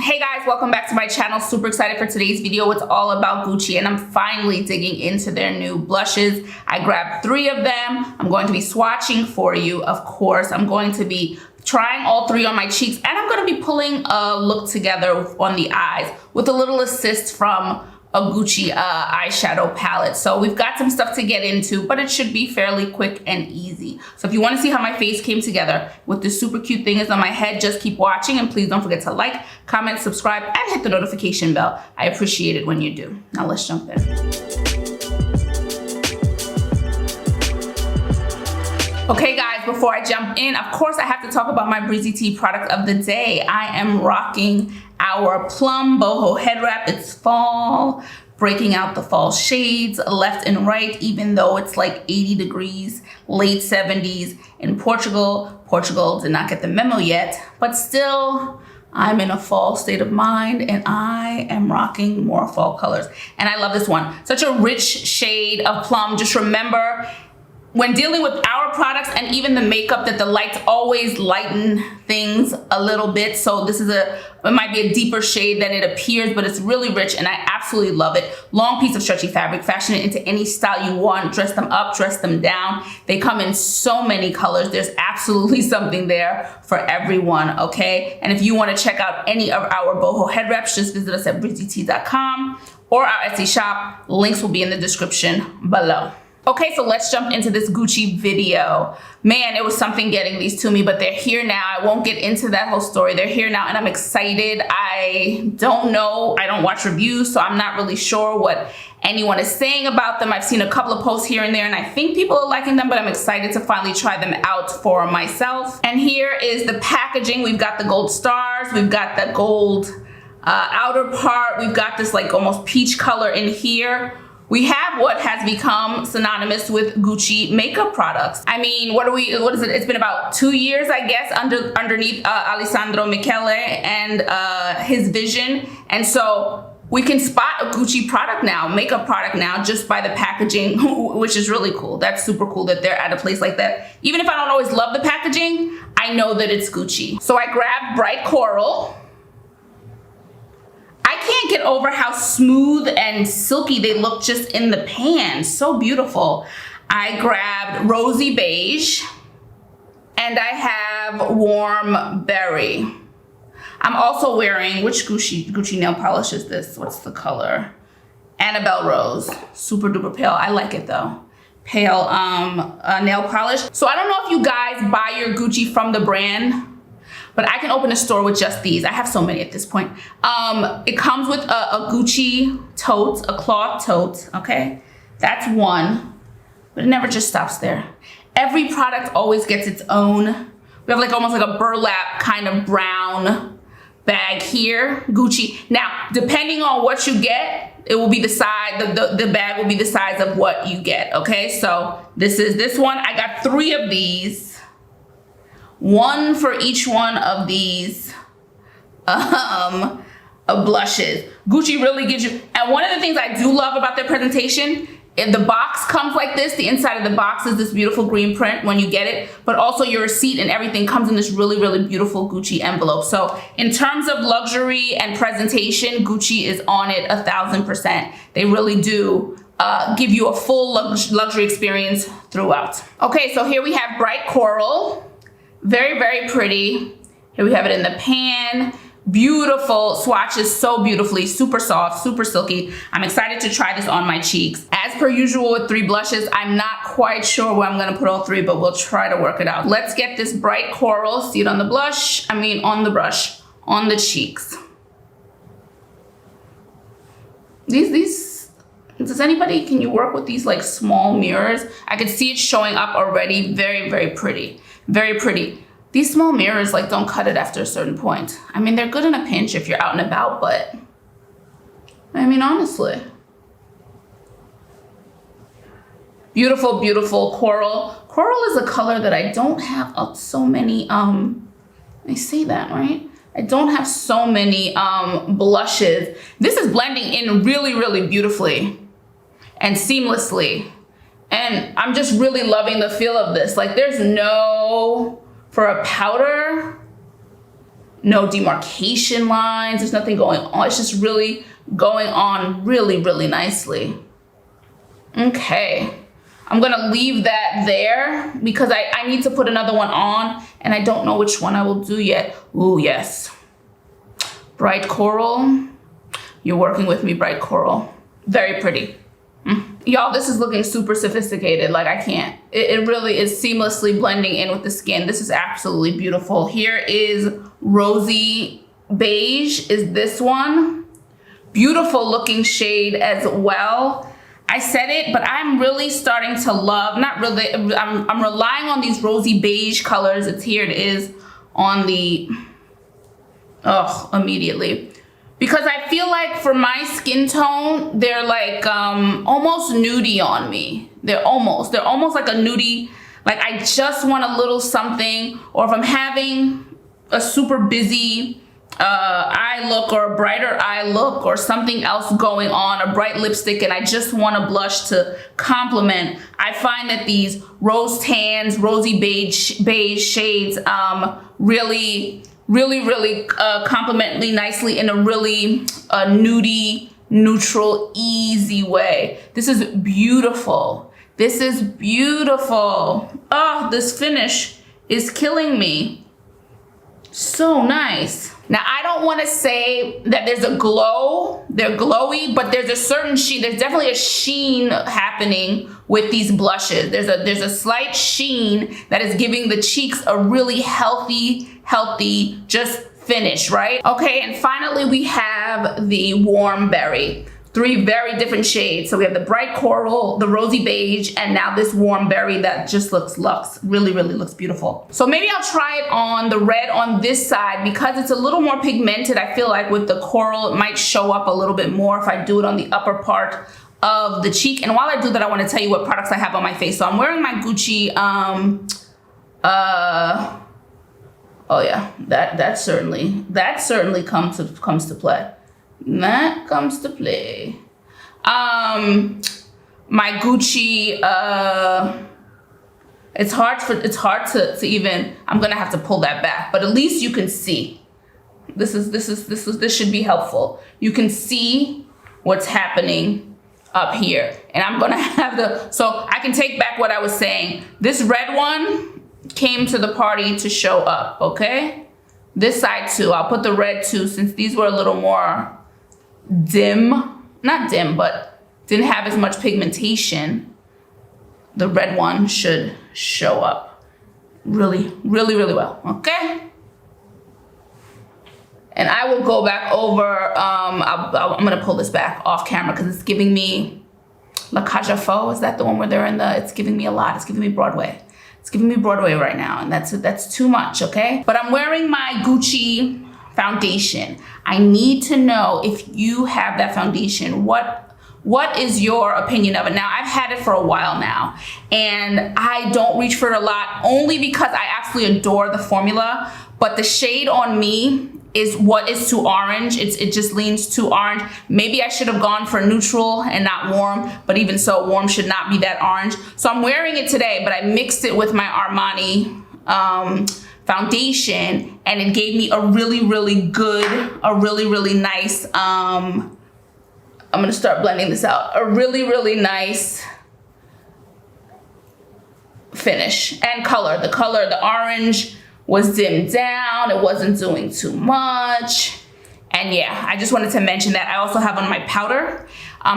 Hey guys, welcome back to my channel. Super excited for today's video. It's all about Gucci and I'm finally digging into their new blushes. I grabbed 3 of them. I'm going to be swatching for you, of course. I'm going to be trying all 3 on my cheeks and I'm going to be pulling a look together on the eyes with a little assist from a Gucci eyeshadow palette. So we've got some stuff to get into, but it should be fairly quick and easy. So if you want to see how my face came together with this super cute thing is on my head, just keep watching and please don't forget to like, comment, subscribe, and hit the notification bell. I appreciate it when you do. Now let's jump in. Okay guys, before I jump in, of course I have to talk about my Breezy Tee product of the day. I am rocking our Plum Boho head wrap. It's fall, breaking out the fall shades left and right, even though it's like 80 degrees, late 70s in Portugal. Portugal did not get the memo yet, but still, I'm in a fall state of mind and I am rocking more fall colors. And I love this one. Such a rich shade of plum. Just remember, when dealing with our products and even the makeup, that the lights always lighten things a little bit. So this is it might be a deeper shade than it appears, but it's really rich and I absolutely love it. Long piece of stretchy fabric, fashion it into any style you want, dress them up, dress them down. They come in so many colors. There's absolutely something there for everyone, okay? And if you want to check out any of our Boho head wraps, just visit us at breezytee.com or our Etsy shop. Links will be in the description below. Okay, so let's jump into this Gucci video. Man, it was something getting these to me, but they're here now. I won't get into that whole story. They're here now and I'm excited. I don't know. I don't watch reviews, so I'm not really sure what anyone is saying about them. I've seen a couple of posts here and there and I think people are liking them, but I'm excited to finally try them out for myself. And here is the packaging. We've got the gold stars. We've got the gold outer part. We've got this like almost peach color in here. We have what has become synonymous with Gucci makeup products. I mean, what is it? It's been about 2 years, I guess, underneath Alessandro Michele and his vision. And so we can spot a Gucci product now, makeup product now, just by the packaging, which is really cool. That's super cool that they're at a place like that. Even if I don't always love the packaging, I know that it's Gucci. So I grabbed Bright Coral. I can't get over how smooth and silky they look just in the pan. So beautiful. I grabbed Rosy Beige and I have Warm Berry. I'm also wearing, which Gucci nail polish is this? What's the color? Annabelle Rose. Super duper pale. I like it though. Pale nail polish. So I don't know if you guys buy your Gucci from the brand, but I can open a store with just these. I have so many at this point. It comes with a Gucci tote, a cloth tote, okay? That's one, but it never just stops there. Every product always gets its own. We have like almost like a burlap kind of brown bag here, Gucci. Now, depending on what you get, it will be the size, the bag will be the size of what you get, okay? So this is this one. I got 3 of these. 1 for each one of these blushes. Gucci really gives you, and one of the things I do love about their presentation, if the box comes like this, the inside of the box is this beautiful green print when you get it, but also your receipt and everything comes in this really, really beautiful Gucci envelope. So in terms of luxury and presentation, Gucci is on it 1000%. They really do give you a full luxury experience throughout. Okay, so here we have Bright Coral. Very, very pretty. Here we have it in the pan. Beautiful swatches, so beautifully, super soft, super silky. I'm excited to try this on my cheeks. As per usual with 3 blushes, I'm not quite sure where I'm gonna put all 3, but we'll try to work it out. Let's get this Bright Coral, see it on the blush, on the brush, on the cheeks. Does anybody, can you work with these like small mirrors? I can see it showing up already. Very, very pretty. Very pretty. These small mirrors like don't cut it after a certain point. I mean, they're good in a pinch if you're out and about, but I mean, honestly. Beautiful, beautiful coral. Coral is a color that I don't have so many, I say that, right? I don't have so many blushes. This is blending in really, really beautifully and seamlessly. And I'm just really loving the feel of this. Like there's no, for a powder, no demarcation lines. There's nothing going on. It's just really going on really, really nicely. Okay. I'm gonna leave that there because I need to put another one on and I don't know which one I will do yet. Ooh, yes. Bright coral. You're working with me, bright coral. Very pretty. Y'all, this is looking super sophisticated. Like, I can't. It really is seamlessly blending in with the skin. This is absolutely beautiful. Here is Rosy Beige, is this one. Beautiful looking shade as well. I said it, but I'm really starting to love, not really, I'm relying on these Rosy Beige colors. It's here, it is on the, immediately. Because I feel like for my skin tone, they're like almost nudie on me. They're almost like a nudie. Like, I just want a little something, or if I'm having a super busy eye look or a brighter eye look or something else going on, a bright lipstick, and I just want a blush to complement, I find that these rose tans, rosy beige shades really complement me nicely in a really nudie, neutral, easy way. This is beautiful. This is beautiful. Oh, this finish is killing me. So nice. Now, I don't want to say that there's a glow, they're glowy, but there's a certain sheen, there's definitely a sheen happening with these blushes. There's a slight sheen that is giving the cheeks a really healthy, just finish, right? Okay, and finally we have the warm berry. 3 very different shades. So we have the bright coral, the rosy beige, and now this warm berry that just looks really looks beautiful. So maybe I'll try it on the red on this side because it's a little more pigmented. I feel like with the coral, it might show up a little bit more if I do it on the upper part of the cheek. And while I do that, I want to tell you what products I have on my face. So I'm wearing my Gucci, oh yeah, that certainly comes to play. That comes to play. My Gucci, it's hard to even, I'm gonna have to pull that back, but at least you can see. This should be helpful. You can see what's happening up here. And I'm gonna have so I can take back what I was saying. This red one came to the party to show up, okay? This side too, I'll put the red too, since these were a little more dim, not dim, but didn't have as much pigmentation. The red one should show up really well, okay? And I will go back over, I'm gonna pull this back off camera because it's giving me La Cage aux Folles. Is that the one where they're in it's giving me a lot, it's giving me Broadway. It's giving me Broadway right now, and that's too much, okay? But I'm wearing my Gucci foundation. I need to know if you have that foundation. What is your opinion of it? Now, I've had it for a while now, and I don't reach for it a lot only because I absolutely adore the formula, but the shade on me is too orange. It just leans too orange. Maybe I should have gone for neutral and not warm, but even so, warm should not be that orange. So I'm wearing it today, but I mixed it with my Armani foundation, and it gave me a really nice, I'm gonna start blending this out, a really nice finish and color. The orange was dimmed down, it wasn't doing too much. And yeah, I just wanted to mention that. I also have on my powder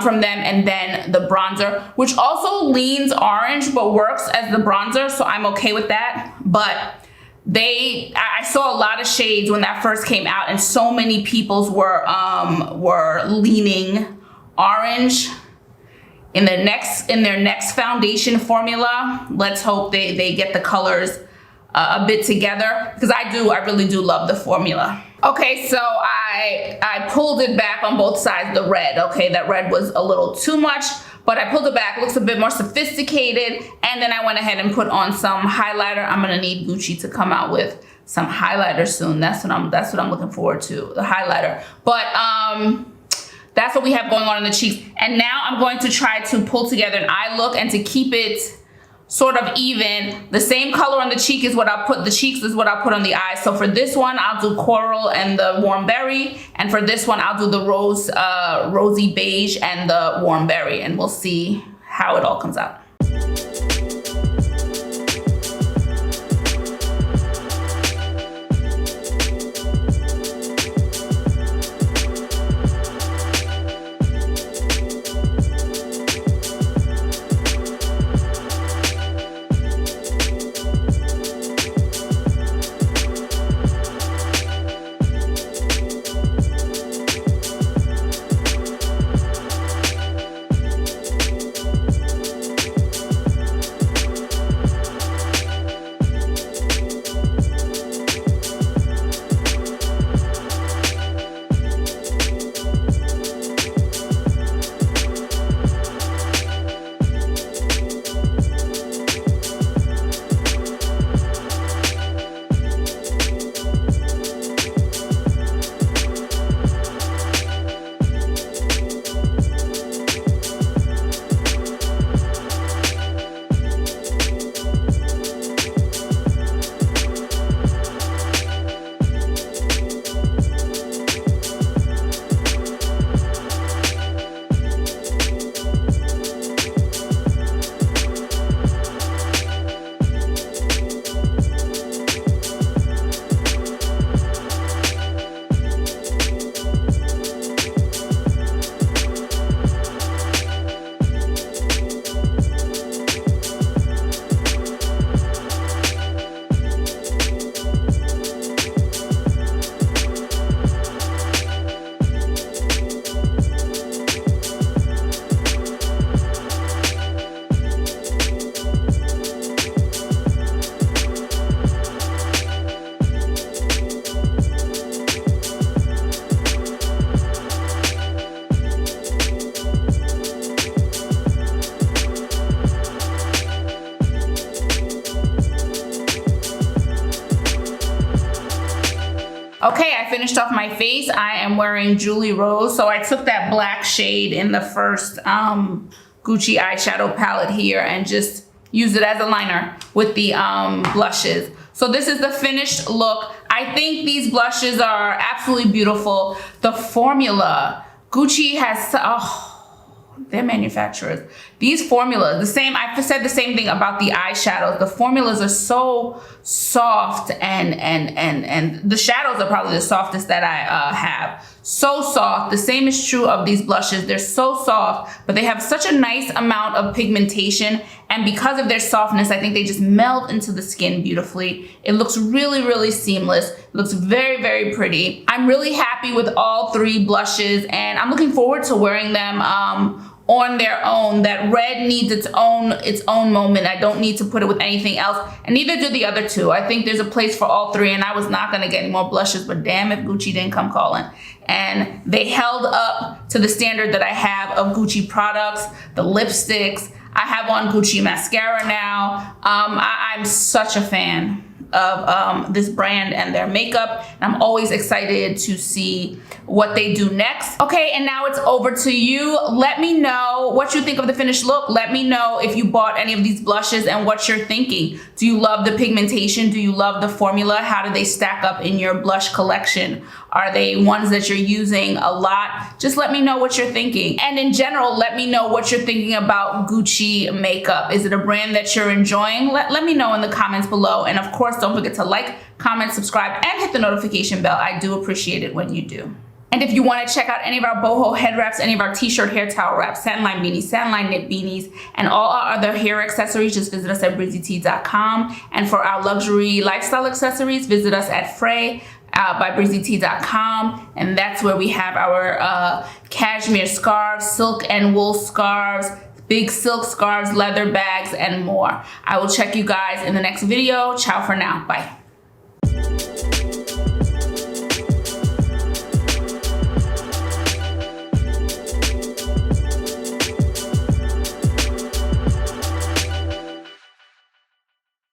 from them, and then the bronzer, which also leans orange but works as the bronzer, so I'm okay with that. But I saw a lot of shades when that first came out, and so many people's were leaning orange. In their next foundation formula, let's hope they get the colors a bit together, because I really do love the formula. Okay, so I pulled it back on both sides, the red. Okay, that red was a little too much, but I pulled it back. It looks a bit more sophisticated, and then I went ahead and put on some highlighter. I'm gonna need Gucci to come out with some highlighter soon. That's what I'm looking forward to, the highlighter. But that's what we have going on in the cheeks. And now I'm going to try to pull together an eye look and to keep it sort of even. The same color on the cheek is what I'll put, the cheeks is what I'll put on the eyes. So for this one, I'll do coral and the warm berry. And for this one, I'll do the rosy beige and the warm berry. And we'll see how it all comes out. Okay, I finished off my face. I am wearing Julie Rose. So I took that black shade in the first Gucci eyeshadow palette here and just used it as a liner with the blushes. So this is the finished look. I think these blushes are absolutely beautiful. The formula, Gucci has, they're manufacturers. These formulas, the same, I've said the same thing about the eyeshadows. The formulas are so soft and the shadows are probably the softest that I have. So soft. The same is true of these blushes. They're so soft, but they have such a nice amount of pigmentation. And because of their softness, I think they just melt into the skin beautifully. It looks really, really seamless. It looks very, very pretty. I'm really happy with all three blushes and I'm looking forward to wearing them on their own. That red needs its own moment. I don't need to put it with anything else, and neither do the other two. I think there's a place for all three, and I was not gonna get any more blushes, but damn if Gucci didn't come calling. And they held up to the standard that I have of Gucci products, the lipsticks. I have on Gucci mascara now. I'm such a fan of this brand and their makeup, and I'm always excited to see what they do next. Okay, and now it's over to you. Let me know what you think of the finished look. Let me know if you bought any of these blushes and what you're thinking. Do you love the pigmentation? Do you love the formula? How do they stack up in your blush collection? Are they ones that you're using a lot? Just let me know what you're thinking. And in general, let me know what you're thinking about Gucci makeup. Is it a brand that you're enjoying? Let me know in the comments below. And of course, don't forget to like, comment, subscribe, and hit the notification bell. I do appreciate it when you do. And if you want to check out any of our boho head wraps, any of our t-shirt hair towel wraps, satin line beanies, satin line knit beanies, and all our other hair accessories, just visit us at breezytee.com. And for our luxury lifestyle accessories, visit us at Frey by breezytee.com. And that's where we have our cashmere scarves, silk and wool scarves, big silk scarves, leather bags, and more. I will check you guys in the next video. Ciao for now. Bye.